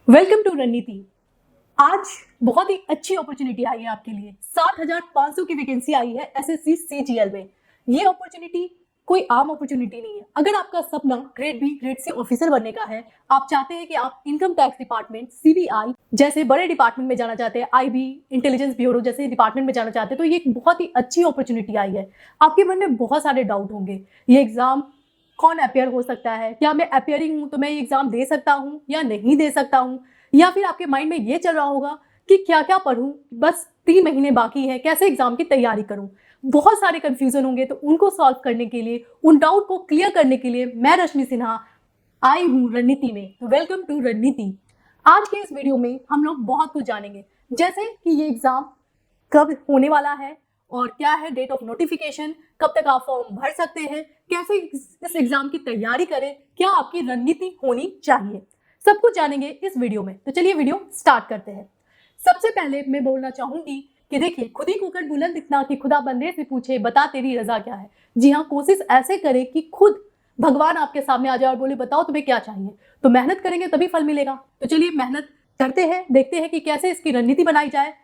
Welcome to रणनीति। आज बहुत ही अच्छी अपॉर्चुनिटी आई है आपके लिए। 7,500 की वैकेंसी आई है एसएससी सीजीएल में। ये अपॉर्चुनिटी कोई आम अपॉर्चुनिटी नहीं है। अगर आपका सपना grade B grade C officer बनने का है, आप चाहते हैं कि आप इनकम टैक्स डिपार्टमेंट, सीबीआई जैसे बड़े डिपार्टमेंट में जाना चाहते हैं, आईबी, इंटेलिजेंस ब्यूरो जैसे डिपार्टमेंट में जाना चाहते हैं, तो ये एक बहुत ही अच्छी अपॉर्चुनिटी आई है। आपके मन में बहुत सारे डाउट होंगे, ये एग्जाम कौन अपेयर हो सकता है, क्या मैं अपेयरिंग हूँ तो मैं ये एग्जाम दे सकता हूँ या नहीं दे सकता हूँ, या फिर आपके माइंड में ये चल रहा होगा कि क्या क्या पढूं, बस 3 महीने बाकी है, कैसे एग्जाम की तैयारी करूं। बहुत सारे कंफ्यूजन होंगे, तो उनको सॉल्व करने के लिए, उन डाउट को क्लियर करने के लिए मैं रश्मि सिन्हा आई हूँ रणनीति में। तो वेलकम टू रणनीति। आज के इस वीडियो में हम लोग बहुत कुछ जानेंगे, जैसे कि ये एग्जाम कब होने वाला है और क्या है डेट ऑफ नोटिफिकेशन, कब तक आप फॉर्म भर सकते हैं, कैसे इस एग्जाम की तैयारी करें, क्या आपकी रणनीति होनी चाहिए, सब कुछ जानेंगे इस वीडियो में। तो चलिए वीडियो स्टार्ट करते हैं। सबसे पहले मैं बोलना चाहूंगी कि देखिए, खुद ही कुकड़ बुलंद इतना कि खुदा बंदे से पूछे बता तेरी रजा क्या है। जी हाँ, कोशिश ऐसे करें कि खुद भगवान आपके सामने आ जाए और बोले बताओ तुम्हें क्या चाहिए। तो मेहनत करेंगे तभी फल मिलेगा। तो चलिए मेहनत करते हैं, देखते हैं कि कैसे इसकी रणनीति बनाई जाए।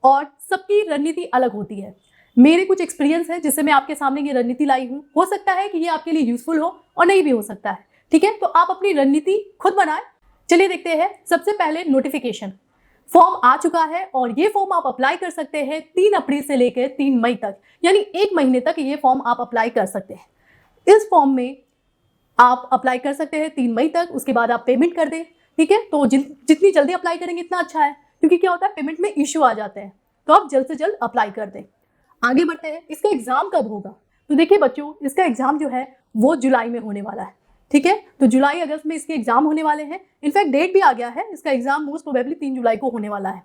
और सबकी रणनीति अलग होती है। मेरे कुछ एक्सपीरियंस है जिससे मैं आपके सामने ये रणनीति लाई हूँ। हो सकता है कि ये आपके लिए यूजफुल हो और नहीं भी हो सकता है। ठीक है, तो आप अपनी रणनीति खुद बनाएं। चलिए देखते हैं। सबसे पहले नोटिफिकेशन फॉर्म आ चुका है और ये फॉर्म आप अप्लाई कर सकते हैं 3 अप्रैल से लेकर 3 मई तक, यानी 1 महीने तक ये फॉर्म आप अप्लाई कर सकते हैं। इस फॉर्म में आप अप्लाई कर सकते हैं 3 मई तक, उसके बाद आप पेमेंट कर दें। ठीक है, तो जितनी जल्दी अप्लाई करेंगे इतना अच्छा है, क्योंकि क्या होता है पेमेंट में इश्यू आ जाते हैं, तो आप जल्द से जल्द अप्लाई कर दें। आगे बढ़ते हैं, इसका एग्जाम कब होगा। तो देखिए बच्चों, इसका एग्जाम जो है वो जुलाई में होने वाला है। ठीक है, तो जुलाई अगस्त में इसके एग्जाम होने वाले हैं। इनफैक्ट डेट भी आ गया है, इसका एग्जाम मोस्ट प्रोबेबली 3 जुलाई को होने वाला है।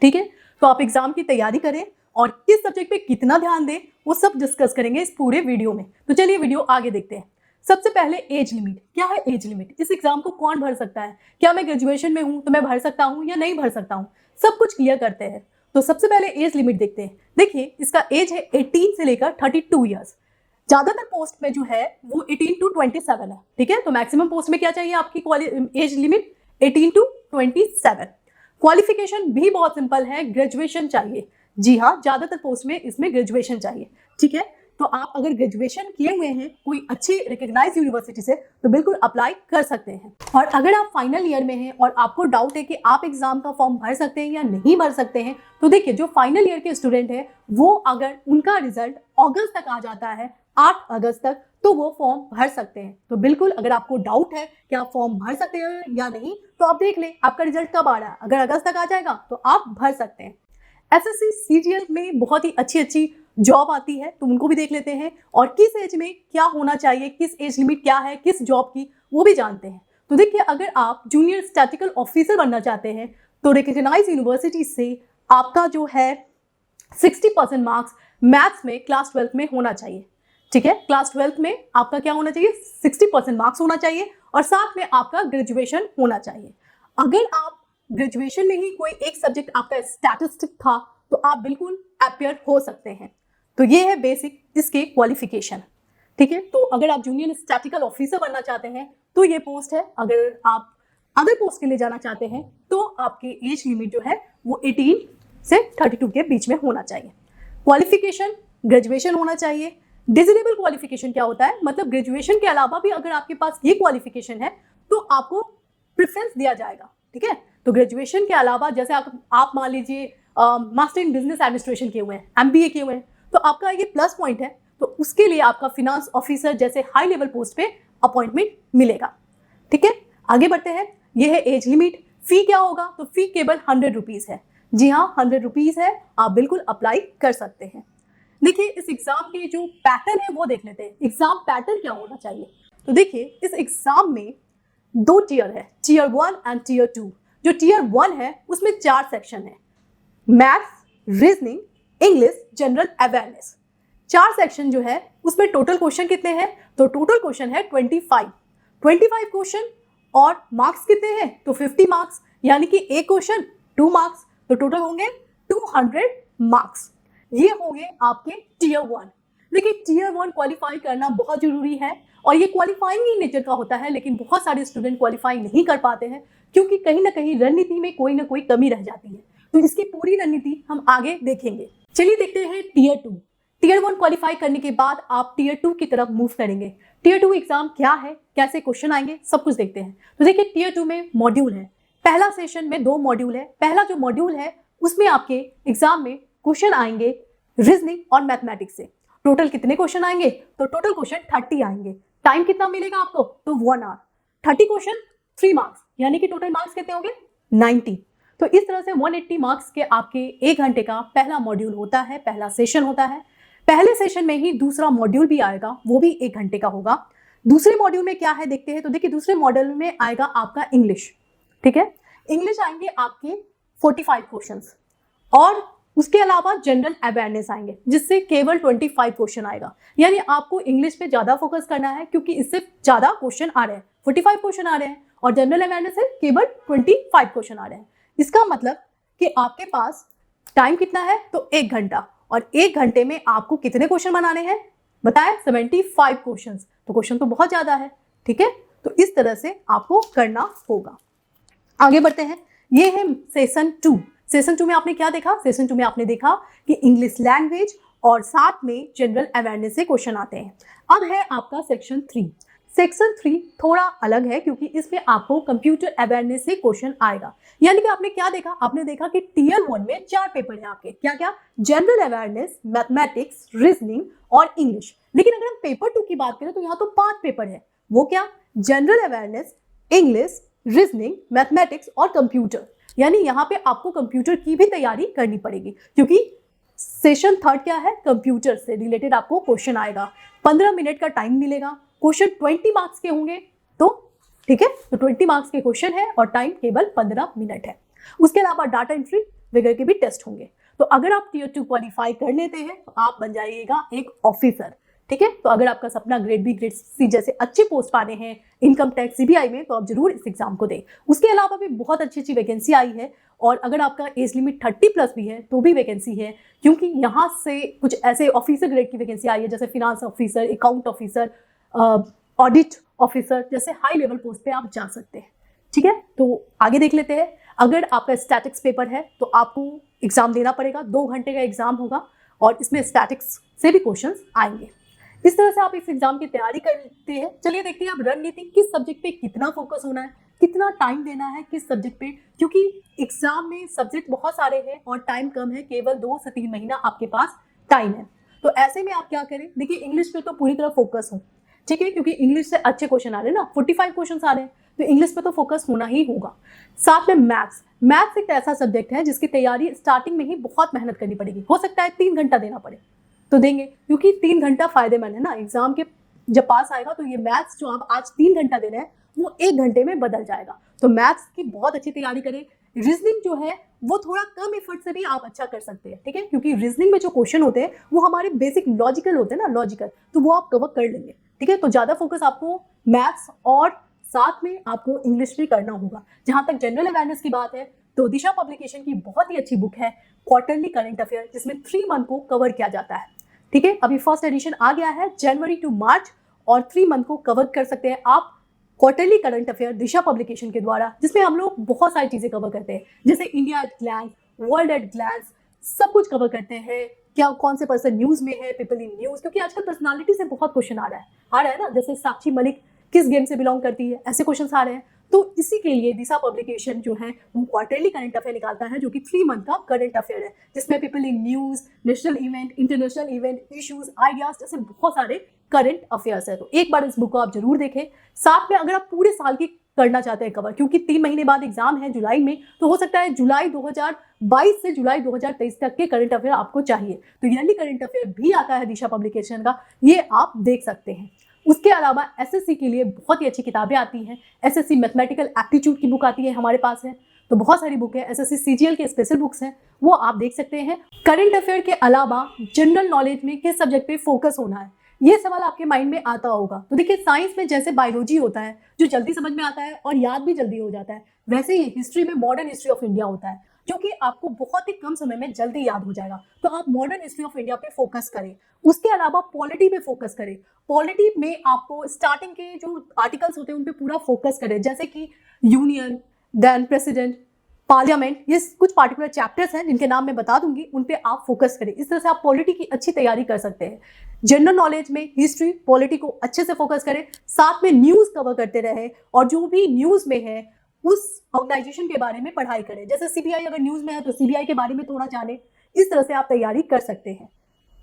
ठीक है, तो आप एग्जाम की तैयारी करें और किस सब्जेक्ट पे कितना ध्यान दें वो सब डिस्कस करेंगे इस पूरे वीडियो में। तो चलिए वीडियो आगे देखते हैं। सबसे पहले एज लिमिट। क्या है एज लिमिट? इस एग्जाम को कौन भर सकता है? क्या मैं ग्रेजुएशन में हूं तो मैं भर सकता हूं या नहीं भर सकता हूं? सब कुछ क्लियर करते हैं। तो सबसे पहले एज लिमिट देखते हैं। देखिए, इसका एज है 18 से लेकर 32 ईयर्स। ज्यादातर पोस्ट में जो है वो 18 टू 27 है। ठीक है, तो मैक्सिमम पोस्ट में क्या चाहिए आपकी एज लिमिट? 18 टू 27। क्वालिफिकेशन भी बहुत सिंपल है, ग्रेजुएशन चाहिए। जी हाँ, ज्यादातर पोस्ट में इसमें ग्रेजुएशन चाहिए। ठीक है, तो आप अगर ग्रेजुएशन किए हुए हैं कोई अच्छी रिकॉग्नाइज्ड यूनिवर्सिटी से तो बिल्कुल अप्लाई कर सकते हैं। और अगर आप फाइनल ईयर में हैं और आपको डाउट है कि आप एग्जाम का फॉर्म भर सकते हैं या नहीं भर सकते हैं, तो देखिए, जो फाइनल ईयर के स्टूडेंट हैं वो अगर उनका रिजल्ट अगस्त तक आ जाता है, 8 अगस्त तक, तो वो फॉर्म भर सकते हैं। तो बिल्कुल अगर आपको डाउट है कि आप फॉर्म भर सकते हैं या नहीं, तो आप देख लें आपका रिजल्ट कब आ रहा है। अगर अगस्त तक आ जाएगा तो आप भर सकते हैं। एसएससी सीजीएल में बहुत ही अच्छी अच्छी जॉब आती है, तो उनको भी देख लेते हैं। और किस एज में क्या होना चाहिए, किस एज लिमिट क्या है किस जॉब की, वो भी जानते हैं। तो देखिए, अगर आप जूनियर स्टैटिकल ऑफिसर बनना चाहते हैं तो रिकॉग्नाइज्ड यूनिवर्सिटी से आपका जो है 60% मार्क्स मैथ्स में क्लास 12 में होना चाहिए। ठीक है, क्लास 12 में आपका क्या होना चाहिए? 60% मार्क्स होना चाहिए और साथ में आपका ग्रेजुएशन होना चाहिए। अगर आप ग्रेजुएशन में ही कोई एक सब्जेक्ट आपका स्टैटिस्टिक था तो आप बिल्कुल अपियर हो सकते हैं। तो ये है बेसिक इसके क्वालिफिकेशन। ठीक है, तो अगर आप जूनियर स्टैटिकल ऑफिसर बनना चाहते हैं तो ये पोस्ट है। अगर आप अदर पोस्ट के लिए जाना चाहते हैं तो आपकी एज लिमिट जो है वो 18 से 32 के बीच में होना चाहिए। क्वालिफिकेशन ग्रेजुएशन होना चाहिए। डिजिटेबल क्वालिफिकेशन क्या होता है? मतलब ग्रेजुएशन के अलावा भी अगर आपके पास ये क्वालिफिकेशन है तो आपको प्रेफरेंस दिया जाएगा। ठीक है, तो ग्रेजुएशन के अलावा जैसे आप मान लीजिए मास्टर इन बिजनेस एडमिनिस्ट्रेशन किए हुए हैं, एमबीए किए हुए हैं, तो आपका ये प्लस पॉइंट है। तो उसके लिए आपका फिनांस ऑफिसर जैसे हाई लेवल पोस्ट पे अपॉइंटमेंट मिलेगा। ठीक है, आगे बढ़ते हैं। ये है एज लिमिट। फी क्या होगा? तो फी केवल 100 रुपीज है। जी हाँ, 100 रुपीज है, आप बिल्कुल अप्लाई कर सकते हैं। देखिए, इस एग्जाम के जो पैटर्न है वो देख लेते हैं। एग्जाम पैटर्न क्या होना चाहिए? तो देखिए, इस एग्जाम में 2 टियर है, टियर 1 एंड टियर 2। जो टियर 1 है उसमें 4 सेक्शन है, maths, reasoning, English, general awareness. 4 section जो है उसमें टोटल क्वेश्चन कितने हैं? तो टोटल क्वेश्चन है 25 क्वेश्चन। और मार्क्स कितने हैं? तो 50 मार्क्स, यानी कि एक क्वेश्चन 2 मार्क्स, तो टोटल होंगे 200 मार्क्स। ये होंगे आपके टियर 1। देखिए टीयर 1 क्वालिफाई करना बहुत जरूरी है और ये क्वालिफाइंग ही नेचर का होता है, लेकिन बहुत सारे स्टूडेंट क्वालिफाई नहीं कर पाते हैं क्योंकि कहीं ना कहीं रणनीति में कोई ना कोई कमी रह जाती है। तो इसकी पूरी रणनीति हम आगे देखेंगे। चलिए देखते हैं टीयर 2। टीयर 1 क्वालिफाई करने के बाद आप टीयर 2 की तरफ मूव करेंगे। टीयर 2 एग्जाम क्या है, कैसे क्वेश्चन आएंगे, सब कुछ देखते हैं। तो देखिए टीयर 2 में मॉड्यूल है। पहला सेशन में 2 मॉड्यूल है। पहला जो मॉड्यूल है उसमें आपके एग्जाम में क्वेश्चन आएंगे रीजनिंग और मैथमेटिक्स से। टोटल कितने क्वेश्चन आएंगे? तो टोटल क्वेश्चन 30 आएंगे। टाइम कितना मिलेगा आपको? तो 1 आवर। 30 क्वेश्चन 3 मार्क्स, यानी कि टोटल मार्क्स कितने होंगे? 90। तो इस तरह से 180 मार्क्स के आपके 1 घंटे का पहला मॉड्यूल होता है, पहला सेशन होता है। पहले सेशन में ही दूसरा मॉड्यूल भी आएगा, वो भी 1 घंटे का होगा। दूसरे मॉड्यूल में क्या है देखते हैं। तो देखिए दूसरे मॉड्यूल में आएगा आपका इंग्लिश, ठीक है। इंग्लिश आएंगे आपके 45 क्वेश्चंस और उसके अलावा जनरल अवेयरनेस आएंगे जिससे केवल 25 क्वेश्चन आएगा। यानी आपको इंग्लिश पे ज्यादा फोकस करना है क्योंकि इससे ज्यादा क्वेश्चन आ रहे हैं, 45 क्वेश्चन आ रहे हैं और जनरल अवेयरनेस है केवल 25 क्वेश्चन आ रहे हैं। इसका मतलब कि आपके पास टाइम कितना है? तो 1 घंटा, और 1 घंटे में आपको कितने क्वेश्चन बनाने हैं बताएं? 75 क्वेश्चन। तो क्वेश्चन तो बहुत ज्यादा है, ठीक है। तो इस तरह से आपको करना होगा। आगे बढ़ते हैं। ये है सेशन 2। सेशन 2 में आपने क्या देखा? सेशन 2 में आपने देखा कि इंग्लिश लैंग्वेज और साथ में जनरल अवेयरनेस से क्वेश्चन आते हैं। अब है आपका सेक्शन 3। सेक्शन 3 थोड़ा अलग है क्योंकि इसमें आपको कंप्यूटर अवेयरनेस से क्वेश्चन आएगा। यानी कि आपने क्या देखा? आपने देखा कि टीयर 1 में 4 पेपर हैं आपके। क्या क्या? जनरल अवेयरनेस, मैथमेटिक्स, रीजनिंग और इंग्लिश। लेकिन अगर हम पेपर 2 की बात करें तो यहाँ तो 5 पेपर है। वो क्या? General awareness, English, reasoning, mathematics और कंप्यूटर। यानी यहाँ पे आपको कंप्यूटर की भी तैयारी करनी पड़ेगी क्योंकि सेशन 3 क्या है? कंप्यूटर से रिलेटेड आपको क्वेश्चन आएगा। 15 मिनट का टाइम मिलेगा। क्वेश्चन 20 मार्क्स के होंगे, तो ठीक है। तो 20 मार्क्स के क्वेश्चन है और टाइम केवल 15 मिनट है। उसके अलावा डाटा एंट्री वगैरह के भी टेस्ट होंगे। तो अगर आप टीयर 2 क्वालिफाई कर लेते हैं तो आप बन जाइएगा एक ऑफिसर, ठीक है। तो अगर आपका सपना ग्रेड बी, ग्रेड सी जैसे अच्छे पोस्ट पाने हैं इनकम टैक्स, सीबीआई में, तो आप जरूर इस एग्जाम को दें। उसके अलावा भी बहुत अच्छी अच्छी वैकेंसी आई है और अगर आपका एज लिमिट 30+ भी है तो भी वैकेंसी है क्योंकि यहाँ से कुछ ऐसे ऑफिसर ग्रेड की वैकेंसी आई है जैसे finance officer, account officer, audit officer जैसे हाई लेवल पोस्ट पे आप जा सकते हैं, ठीक है। तो आगे देख लेते हैं। अगर आपका स्टैटिक्स पेपर है तो आपको एग्जाम देना पड़ेगा। 2 घंटे का एग्जाम होगा और इसमें स्टैटिक्स से भी क्वेश्चन आएंगे। इस तरह से आप इस एग्जाम की तैयारी करते हैं। चलिए देखते हैं आप रणनीति किस सब्जेक्ट पे कितना फोकस होना है, कितना टाइम देना है किस सब्जेक्ट पे, क्योंकि एग्जाम में सब्जेक्ट बहुत सारे हैं और टाइम कम है, केवल 2 से 3 महीना आपके पास टाइम है। तो ऐसे में आप क्या करें? देखिए इंग्लिश पे तो पूरी तरह फोकस हो, ठीक है, क्योंकि इंग्लिश से अच्छे क्वेश्चन आ रहे हैं ना, 45 क्वेश्चन आ रहे हैं, तो इंग्लिश पे तो फोकस होना ही होगा। साथ में मैथ्स एक ऐसा सब्जेक्ट है जिसकी तैयारी स्टार्टिंग में ही बहुत मेहनत करनी पड़ेगी। हो सकता है 3 घंटा देना पड़े तो देंगे, क्योंकि 3 घंटा फायदेमंद है ना। एग्जाम के जब पास आएगा तो ये मैथ्स जो आप आज 3 घंटा दे रहे हैं वो 1 घंटे में बदल जाएगा। तो मैथ्स की बहुत अच्छी तैयारी करें। रीजनिंग जो है वो थोड़ा कम एफर्ट से भी आप अच्छा कर सकते हैं, ठीक है, क्योंकि रीजनिंग में जो क्वेश्चन होते हैं वो हमारे बेसिक लॉजिकल होते हैं ना, लॉजिकल, तो वो आप कवर कर लेंगे, ठीक है। तो ज्यादा फोकस आपको मैथ्स और साथ में आपको इंग्लिश भी करना होगा। जहां तक जनरल अवेयरनेस की बात है तो दिशा पब्लिकेशन की बहुत ही अच्छी बुक है क्वार्टरली करंट अफेयर, जिसमें 3 मंथ को कवर किया जाता है, ठीक है। अभी फर्स्ट एडिशन आ गया है जनवरी टू मार्च और 3 मंथ को कवर कर सकते हैं आप क्वार्टरली करंट अफेयर दिशा पब्लिकेशन के द्वारा, जिसमें हम लोग बहुत सारी चीजें कवर करते हैं जैसे India at glance, world at glance, सब कुछ कवर करते हैं। क्या कौन से पर्सन न्यूज में है, पीपल इन न्यूज, क्योंकि आजकल पर्सनालिटी से बहुत क्वेश्चन आ रहा है ना, जैसे साक्षी मलिक किस गेम से बिलोंग करती है, ऐसे क्वेश्चन आ रहे हैं। तो इसी के लिए दिशा पब्लिकेशन जो है वो क्वार्टरली करंट अफेयर निकालता है जो कि 3 मंथ का करंट अफेयर है, जिसमें people in news, national event, international event, issues, ideas जैसे बहुत सारे करंट अफेयर्स है। तो एक बार इस बुक को आप जरूर देखें। साथ में अगर आप पूरे साल की करना चाहते हैं कवर, क्योंकि 3 महीने बाद एग्जाम है जुलाई में, तो हो सकता है जुलाई 2022 से जुलाई 2023 तक के करंट अफेयर आपको चाहिए, तो ईयरली करंट अफेयर भी आता है दिशा पब्लिकेशन का, ये आप देख सकते हैं। उसके अलावा एसएससी के लिए बहुत ही अच्छी किताबें आती हैं। एसएससी मैथमेटिकल एप्टीट्यूड की बुक आती है हमारे पास है, तो बहुत सारी बुक है। एसएससी सीजीएल के स्पेशल बुक्स हैं, वो आप देख सकते हैं। करंट अफेयर के अलावा जनरल नॉलेज में किस सब्जेक्ट पे फोकस होना है, ये सवाल आपके माइंड में आता होगा। तो देखिए साइंस में जैसे बायोलॉजी होता है जो जल्दी समझ में आता है और याद भी जल्दी हो जाता है, वैसे ही हिस्ट्री में मॉडर्न हिस्ट्री ऑफ इंडिया होता है। जो कि आपको बहुत ही कम समय में जल्दी याद हो जाएगा। तो आप मॉडर्न हिस्ट्री ऑफ इंडिया पे फोकस करें। उसके अलावा पॉलिटी पे फोकस करें। पॉलिटी में आपको स्टार्टिंग के जो आर्टिकल्स होते हैं उन पे पूरा फोकस करें, जैसे कि यूनियन, देन प्रेसिडेंट, पार्लियामेंट, ये कुछ पार्टिकुलर चैप्टर्स हैं जिनके नाम मैं बता दूंगी, उन पे आप फोकस करें। इस तरह से आप पॉलिटी की अच्छी तैयारी कर सकते हैं। जनरल नॉलेज में हिस्ट्री, पॉलिटी को अच्छे से फोकस करें, साथ में न्यूज कवर करते रहे और जो भी न्यूज में है उस ऑर्गेनाइजेशन के बारे में पढ़ाई करें। जैसे सीबीआई अगर न्यूज में है तो सीबीआई के बारे में थोड़ा जाने। इस तरह से आप तैयारी कर सकते हैं।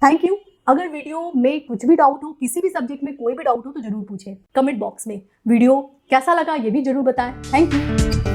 Thank you. अगर वीडियो में कुछ भी डाउट हो, किसी भी सब्जेक्ट में कोई भी डाउट हो तो जरूर पूछें कमेंट बॉक्स में। वीडियो कैसा लगा ये भी जरूर बताएं। Thank you.